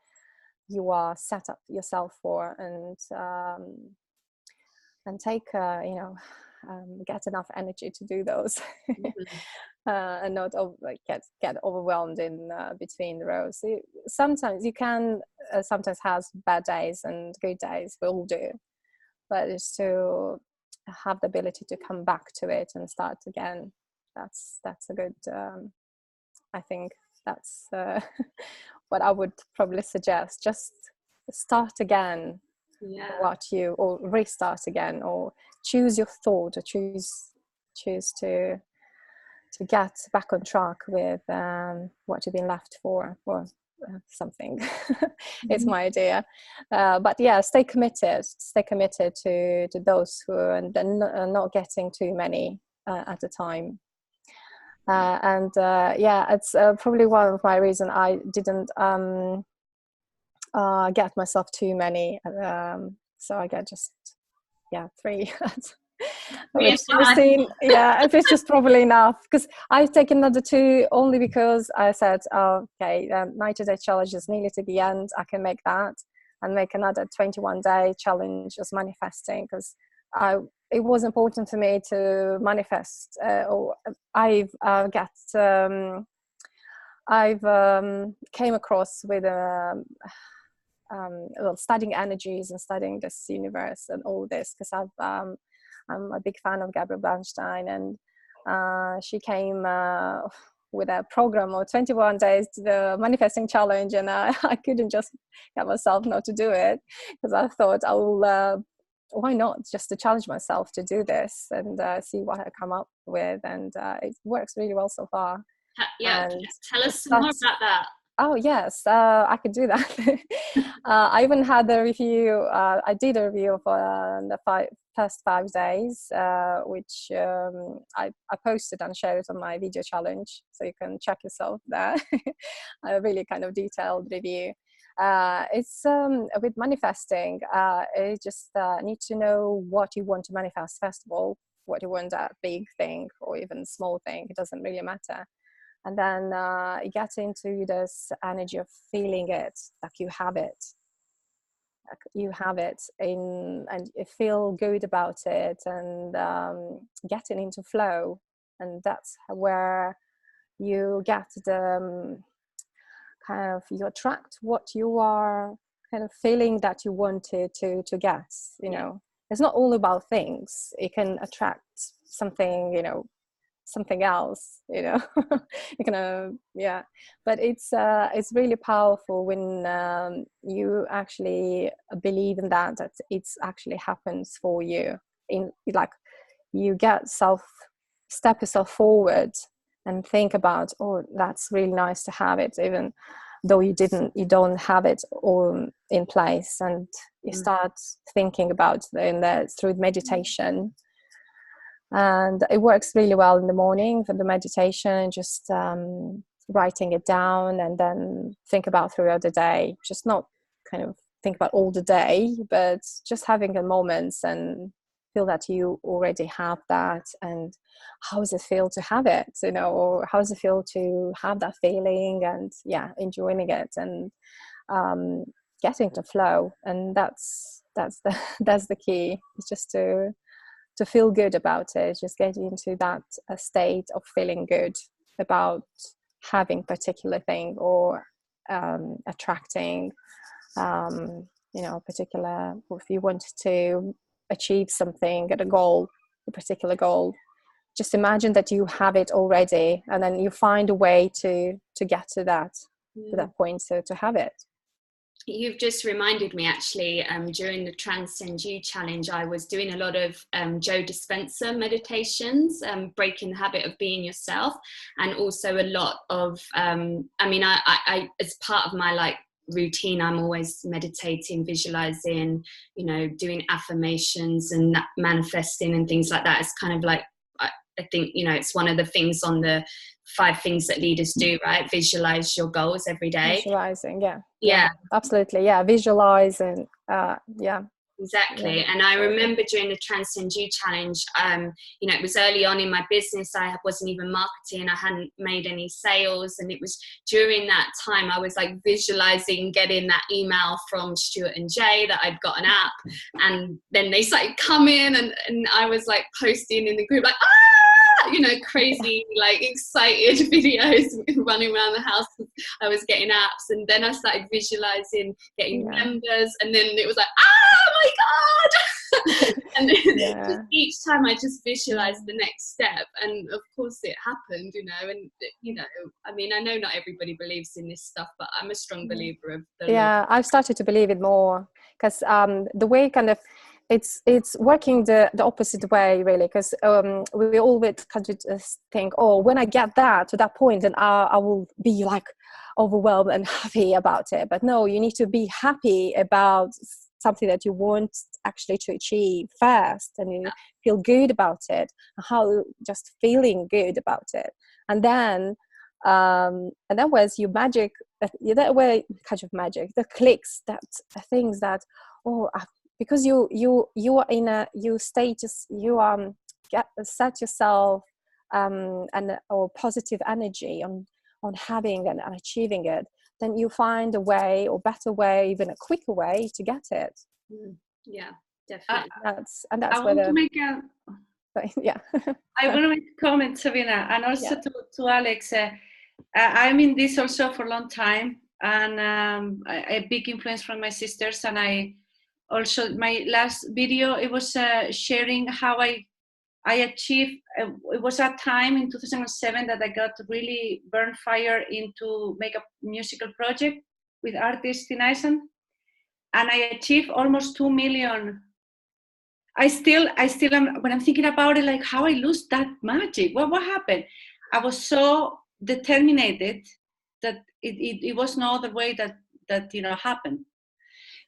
Speaker 6: are set up yourself for, and take get enough energy to do those. And not get overwhelmed in between the rows. Sometimes you can sometimes has bad days and good days, we all do, but it's to have the ability to come back to it and start again. That's a good I think that's what I would probably suggest. Just start again. Or restart again, or choose your thought, or choose to get back on track with what you've been left for, or something. It's my idea. But yeah, stay committed to those who are not getting too many at a time. It's probably one of my reasons I didn't get myself too many. So I get just 3. Which which is probably enough, because I've taken another 2 only because I said, 90-day challenge is nearly to the end. I can make that and make another 21-day challenge as manifesting, because it was important for me to manifest. I've came across with studying energies and studying this universe and all this, because I'm a big fan of Gabrielle Bernstein, and she came with a program of 21 days to the manifesting challenge, and I couldn't just get myself not to do it, because I thought why not just to challenge myself to do this and see what I come up with, and it works really well so far.
Speaker 1: Yeah,
Speaker 6: And
Speaker 1: tell us some more about that.
Speaker 6: Oh yes, I could do that. I even had a review. I did a review for the first 5 days, which I posted and shared on my video challenge, so you can check yourself there. A really kind of detailed review. It's with manifesting. You just need to know what you want to manifest first of all. What you want, that big thing or even small thing, it doesn't really matter. And then you get into this energy of feeling it, like you have it. Like you have it in, and you feel good about it, and getting into flow. And that's where you get the kind of, you attract what you are kind of feeling that you wanted to get, you know. It's not all about things. It can attract something, you know, something else, you know. You can but it's really powerful when you actually believe in that it's actually happens for you, in like you step yourself forward and think about, oh, that's really nice to have it, even though you don't have it all in place. And you start thinking about through meditation. And it works really well in the morning for the meditation, just writing it down and then think about throughout the day. Just not kind of think about all the day, but just having a moment and feel that you already have that. And how does it feel to have it, you know, or how does it feel to have that feeling, and enjoying it and getting to flow. And that's the key. It's just to feel good about it, just getting into that state of feeling good about having particular thing, or attracting, particular, or if you want to achieve something at a particular goal, just imagine that you have it already, and then you find a way to get to that point, to have it.
Speaker 1: You've just reminded me, actually, during the Transcend You challenge, I was doing a lot of Joe Dispenza meditations, breaking the habit of being yourself, and also a lot of, I as part of my routine, I'm always meditating, visualizing, you know, doing affirmations and manifesting and things like that. It's kind of like, I think, you know, it's one of the things on the 5 things that leaders do, right? Visualize your goals every day.
Speaker 6: Visualizing, yeah, absolutely, visualize, and
Speaker 1: exactly. And I remember during the Transcend You challenge, you know, it was early on in my business. I wasn't even marketing. I hadn't made any sales. And it was during that time I was like visualizing getting that email from Stuart and Jay that I'd got an app. And then they started coming, and I was like posting in the group, like, you know, crazy, like excited videos running around the house. I was getting apps, and then I started visualizing getting members, and then it was like, oh my God. And then just each time I just visualized the next step, and of course it happened, you know. And you know, I mean, I know not everybody believes in this stuff, but I'm a strong believer of the law.
Speaker 6: I've started to believe it more, because the way kind of it's working the opposite way, really, because we always kind of just think, oh, when I get to that point, then I will be like overwhelmed and happy about it. But no, you need to be happy about something that you want actually to achieve first, and you feel good about it, how just feeling good about it, and then where's your magic, that way kind of magic, the clicks, that things that, because you are in a status, you set yourself or positive energy on having and achieving it, then you find a way, or better way, even a quicker way to get it.
Speaker 1: Yeah, definitely.
Speaker 6: That's
Speaker 5: I
Speaker 6: where
Speaker 5: want to make a I want to make a comment, Sabina, and also to Alex. I'm in this also for a long time, and a big influence from my sisters. And I also, my last video, it was sharing how I achieved. It was a time in 2007 that I got really burned fire into make a musical project with artists in Iceland, and I achieved almost 2 million I still am, when I'm thinking about it, like how I lose that magic. What happened? I was so determined that it was no other way that happened.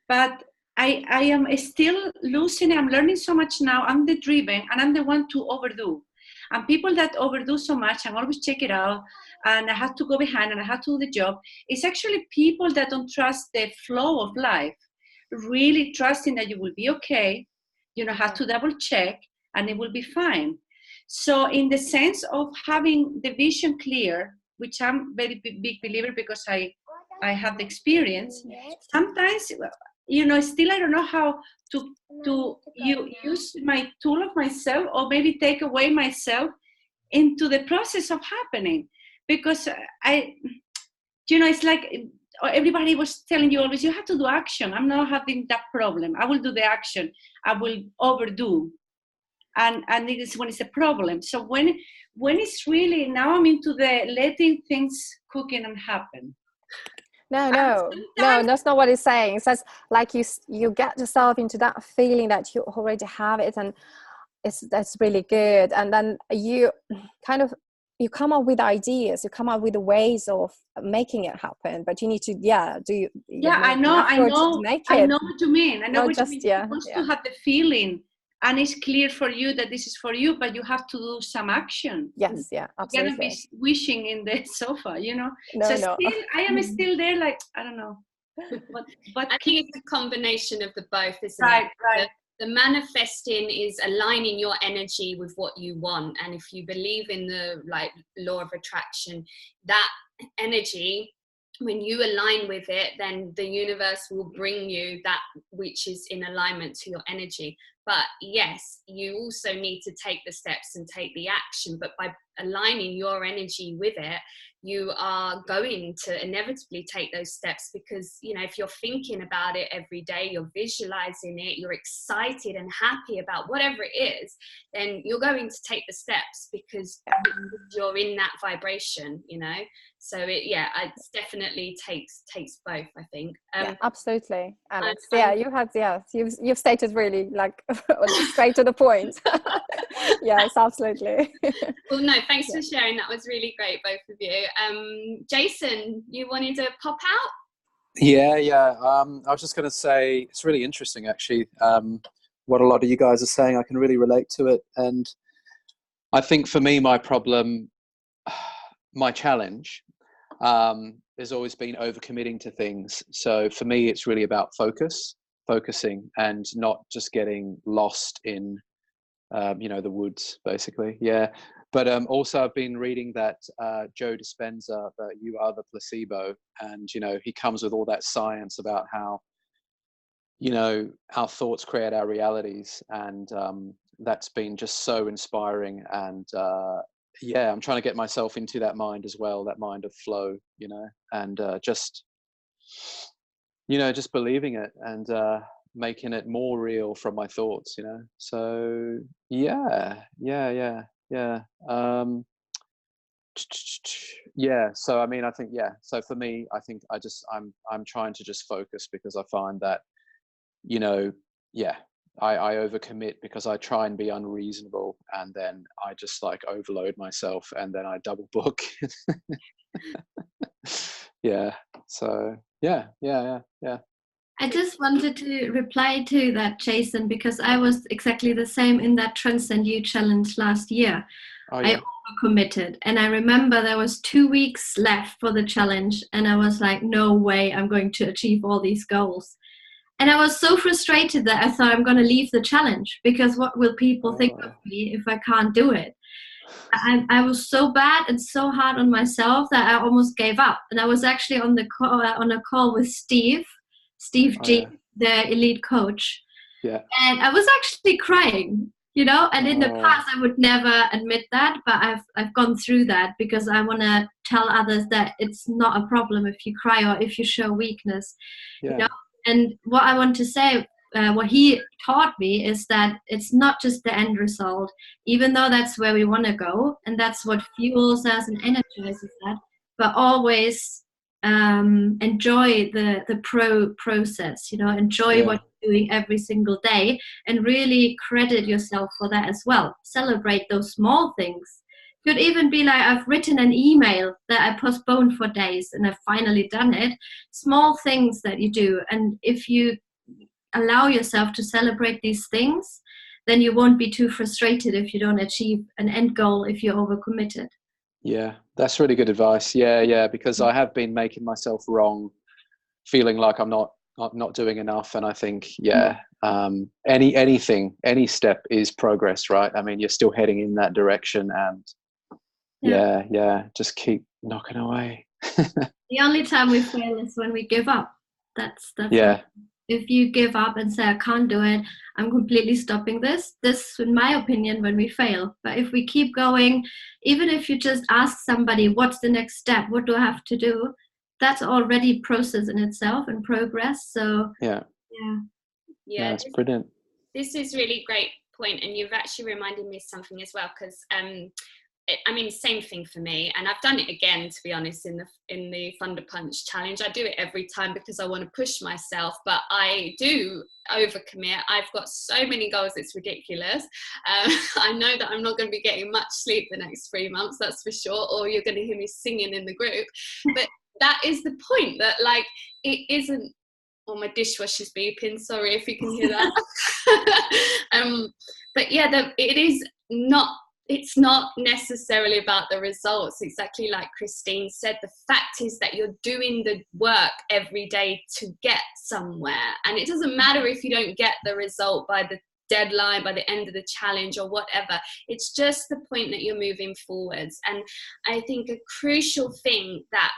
Speaker 5: But I am still losing it. I'm learning so much now. I'm the driven, and I'm the one to overdo. And people that overdo so much and always check it out, and I have to go behind and I have to do the job. It's actually people that don't trust the flow of life, really trusting that you will be okay. You know, have to double check and it will be fine. So in the sense of having the vision clear, which I'm very big believer because I have the experience, sometimes, still I don't know how to use my tool of myself, or maybe take away myself into the process of happening. Because it's like everybody was telling you always, you have to do action. I'm not having that problem. I will do the action. I will overdo. And it is when it's a problem. So when it's really, now I'm into the letting things cooking and happen.
Speaker 6: No, that's not what it's saying. It says like you get yourself into that feeling that you already have it, and that's really good. And then you come up with ideas, you come up with ways of making it happen, but you need to
Speaker 5: I know what you mean. I know what you mean.
Speaker 6: You're
Speaker 5: supposed to have the feeling, and it's clear for you that this is for you, but you have to do some action.
Speaker 6: Yes, yeah, absolutely.
Speaker 5: You cannot be wishing in the sofa,
Speaker 6: No.
Speaker 5: Still, I am still there, like, I don't know. But
Speaker 1: I think it's a combination of the both, isn't
Speaker 5: it?
Speaker 1: Right. The manifesting is aligning your energy with what you want. And if you believe in the law of attraction, that energy, when you align with it, then the universe will bring you that which is in alignment to your energy. But yes, you also need to take the steps and take the action. But by aligning your energy with it, you are going to inevitably take those steps, because if you're thinking about it every day, you're visualizing it, you're excited and happy about whatever it is, then you're going to take the steps because you're in that vibration, so it definitely takes both, I think.
Speaker 6: Absolutely, Alex. You've stated really straight to the point. Yes, absolutely.
Speaker 1: Well, no, thanks for sharing. That was really great, both of you. Jason, you wanted to pop out?
Speaker 7: Yeah. I was just going to say, it's really interesting, actually, what a lot of you guys are saying. I can really relate to it. And I think for me, my problem, my challenge has always been overcommitting to things. So for me, it's really about focusing and not just getting lost in, the woods, basically. Yeah. But also I've been reading that Joe Dispenza, that You Are the Placebo. And, he comes with all that science about how, our thoughts create our realities. And that's been just so inspiring. And I'm trying to get myself into that mind as well, that mind of flow, and just believing it and making it more real from my thoughts, So So I mean, I think so for me, I think I'm trying to just focus, because I find that I overcommit because I try and be unreasonable, and then I just overload myself, and then I double book.
Speaker 4: I just wanted to reply to that, Jason, because I was exactly the same in that Transcend You challenge last year. I overcommitted, and I remember there was 2 weeks left for the challenge, and I was like, no way I'm going to achieve all these goals. And I was so frustrated that I thought I'm going to leave the challenge, because what will people think of me if I can't do it? I was so bad and so hard on myself that I almost gave up. And I was actually on a call with Steve G, the elite coach.
Speaker 7: Yeah.
Speaker 4: And I was actually crying, and in the past I would never admit that, but I've gone through that, because I want to tell others that it's not a problem if you cry or if you show weakness. And what I want to say, what he taught me, is that it's not just the end result, even though that's where we want to go, and that's what fuels us and energizes that, but always enjoy the process, you know, enjoy what you're doing every single day, and really credit yourself for that as well. Celebrate those small things. Could even be like, I've written an email that I postponed for days and I've finally done it. Small things that you do, and if you allow yourself to celebrate these things, then you won't be too frustrated if you don't achieve an end goal, if you're overcommitted.
Speaker 7: Yeah, that's really good advice. Yeah, because I have been making myself wrong, feeling like I'm not doing enough, and I think any step is progress, right? I mean, you're still heading in that direction, and just keep knocking away.
Speaker 4: The only time we fail is when we give up. That's if you give up and say, I can't do it, I'm completely stopping this, in my opinion, when we fail. But if we keep going, even if you just ask somebody, what's the next step? What do I have to do? That's already process in itself and progress. So
Speaker 7: yeah, it's brilliant.
Speaker 1: This is really great point, and you've actually reminded me of something as well, because I mean, same thing for me, and I've done it again, to be honest, in the Thunderpunch challenge. I do it every time because I want to push myself, but I do overcommit. I've got so many goals, it's ridiculous. I know that I'm not going to be getting much sleep the next 3 months, that's for sure, or you're going to hear me singing in the group. But that is the point, that like, it isn't, oh, my dishwasher's beeping, sorry if you can hear that. But yeah, it's not necessarily about the results, exactly like Christine said. The fact is that you're doing the work every day to get somewhere, and it doesn't matter if you don't get the result by the deadline, by the end of the challenge or whatever. It's just the point that you're moving forwards. And I think a crucial thing that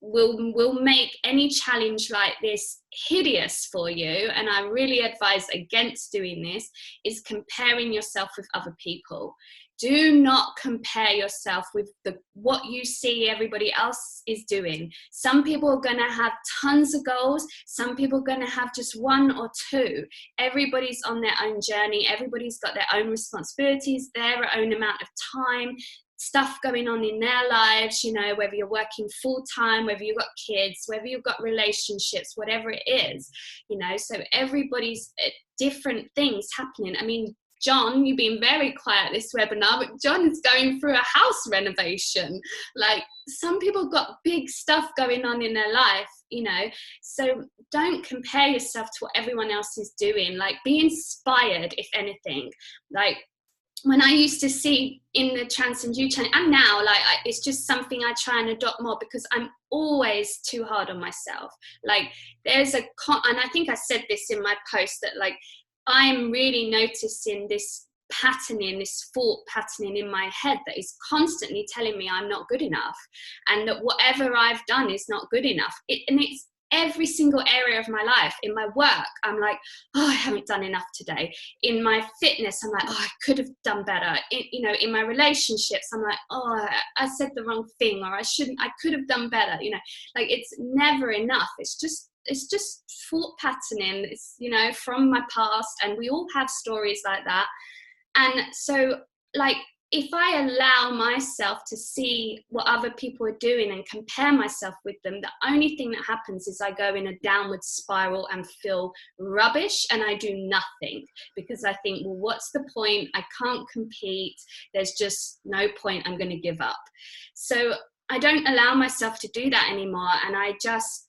Speaker 1: will make any challenge like this hideous for you, and I really advise against doing this, is comparing yourself with other people. Do not compare yourself with what you see everybody else is doing. Some people are going to have tons of goals. Some people are going to have just 1 or 2. Everybody's on their own journey. Everybody's got their own responsibilities, their own amount of time, stuff going on in their lives, you know, whether you're working full time, whether you've got kids, whether you've got relationships, whatever it is, you know, so everybody's different things happening. I mean, John, you've been very quiet this webinar, but John is going through a house renovation. Like, some people got big stuff going on in their life, you know, so don't compare yourself to what everyone else is doing. Like, be inspired, if anything. Like, when I used to see in the Trans and You channel, and now, like, it's just something I try and adopt more, because I'm always too hard on myself. Like, there's and I think I said this in my post, that like, I'm really noticing this patterning, this thought patterning in my head that is constantly telling me I'm not good enough, and that whatever I've done is not good enough. And it's every single area of my life. In my work, I'm like, oh, I haven't done enough today. In my fitness, I'm like, oh, I could have done better. In my relationships, I'm like, oh, I said the wrong thing, or I could have done better. You know, like, it's never enough. It's just thought patterning. It's, you know, from my past, and we all have stories like that. And so, like, if I allow myself to see what other people are doing and compare myself with them, the only thing that happens is I go in a downward spiral and feel rubbish, and I do nothing, because I think, well, what's the point? I can't compete. There's just no point. I'm going to give up. So I don't allow myself to do that anymore. And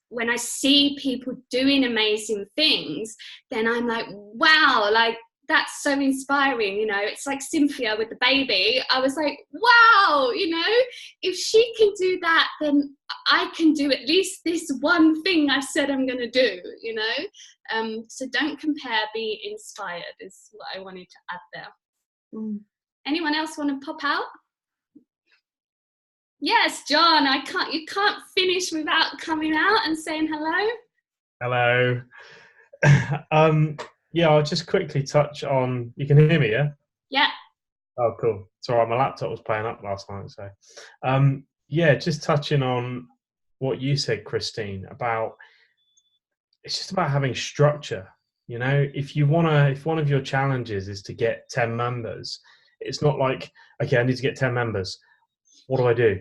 Speaker 1: when I see people doing amazing things, then I'm like, wow, like, that's so inspiring. You know, it's like Cynthia with the baby. I was like, wow, you know, if she can do that, then I can do at least this one thing I said I'm going to do, you know. So don't compare, be inspired is what I wanted to add there. Anyone else want to pop out? Yes, John, you can't finish without coming out and saying hello.
Speaker 2: Hello. Yeah, I'll just quickly touch on, you can hear me, yeah?
Speaker 1: Yeah.
Speaker 2: Oh, cool. It's all right, my laptop was playing up last night, so. Yeah, just touching on what you said, Christine, about, it's just about having structure. You know, if one of your challenges is to get 10 members, it's not like, okay, I need to get 10 members. What do I do?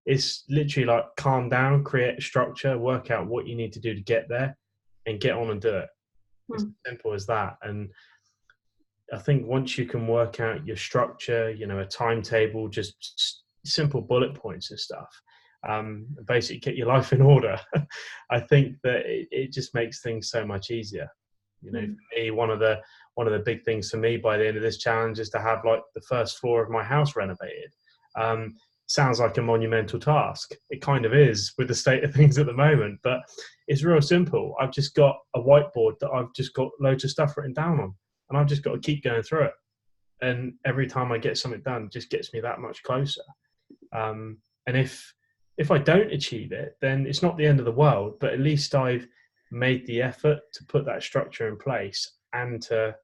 Speaker 2: It's literally like calm down, create a structure, work out what you need to do to get there, and get on and do it. It's as simple as that. And I think once you can work out your structure, you know, a timetable, just simple bullet points and stuff, basically get your life in order. I think that it just makes things so much easier. You know, for me, one of the big things for me by the end of this challenge is to have like the first floor of my house renovated. Sounds like a monumental task. It kind of is with the state of things at the moment, but it's real simple. I've just got a whiteboard that I've just got loads of stuff written down on, and I've just got to keep going through it. And every time I get something done, it just gets me that much closer. And if I don't achieve it, then it's not the end of the world, but at least I've made the effort to put that structure in place and to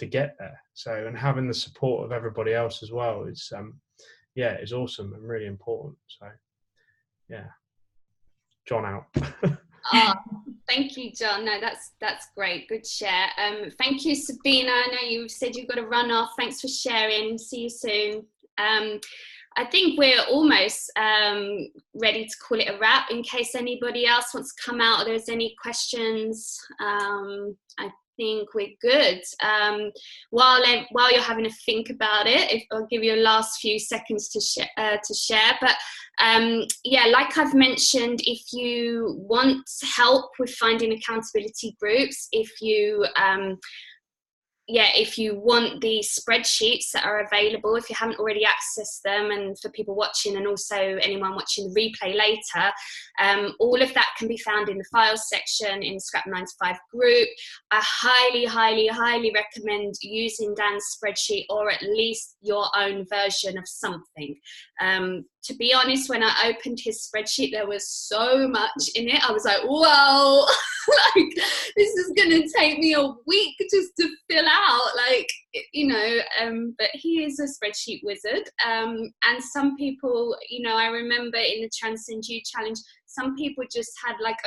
Speaker 2: get there. So, and having the support of everybody else as well is is awesome and really important. So yeah, John out.
Speaker 1: Thank you, John. No, that's great. Good share. Thank you, Sabina. I know you said you've got to run off. Thanks for sharing. See you soon. I think we're almost ready to call it a wrap. In case anybody else wants to come out or there's any questions, I think we're good. While you're having a think about it, I'll give you a last few seconds to share. But like I've mentioned, if you want help with finding accountability groups, if you want the spreadsheets that are available, if you haven't already accessed them, and for people watching and also anyone watching the replay later, all of that can be found in the files section in the Scrap 9 to 5 group. I highly, highly, highly recommend using Dan's spreadsheet, or at least your own version of something. To be honest, when I opened his spreadsheet, there was so much in it. I was like, whoa, like, this is going to take me a week just to fill out, like, you know, but he is a spreadsheet wizard. And some people, you know, I remember in the Transcend You Challenge, some people just had like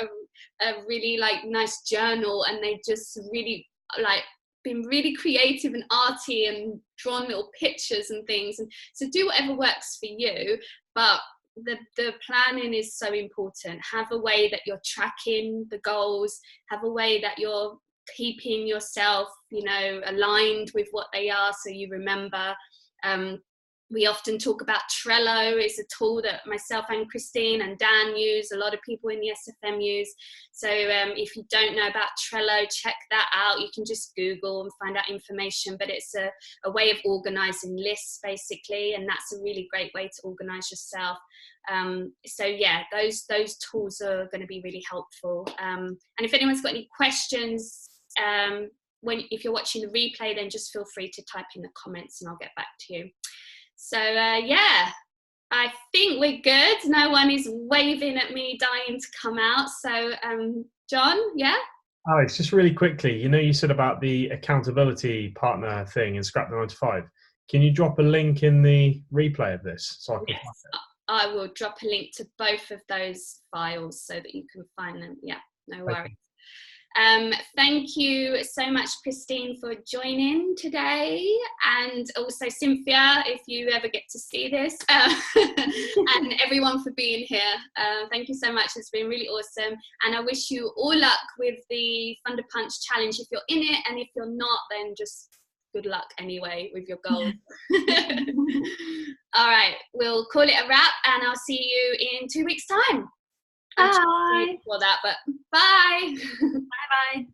Speaker 1: a really like nice journal, and they just really like been really creative and arty and drawn little pictures and things. And so do whatever works for you, but the planning is so important. Have a way that you're tracking the goals, have a way that you're keeping yourself, you know, aligned with what they are, so you remember. We often talk about Trello. It's a tool that myself and Christine and Dan use, a lot of people in the SFM use. So if you don't know about Trello, check that out. You can just Google and find out information, but it's a way of organizing lists basically, and that's a really great way to organize yourself. So yeah, those tools are going to be really helpful. And if anyone's got any questions, if you're watching the replay, then just feel free to type in the comments and I'll get back to you. So I think we're good. No one is waving at me dying to come out. So John, yeah?
Speaker 2: Alex, just really quickly, you know, you said about the accountability partner thing in Scrap 9 to 5. Can you drop a link in the replay of this so I can find it?
Speaker 1: I will drop a link to both of those files so that you can find them. Yeah, no worries. Thank you so much, Christine, for joining today, and also Cynthia, if you ever get to see this, and everyone for being here. Thank you so much. It's been really awesome, and I wish you all luck with the Thunderpunch challenge if you're in it, and if you're not, then just good luck anyway with your goals. All right, we'll call it a wrap, and I'll see you in 2 weeks' time.
Speaker 4: Bye.
Speaker 1: For that, but bye.
Speaker 4: Bye.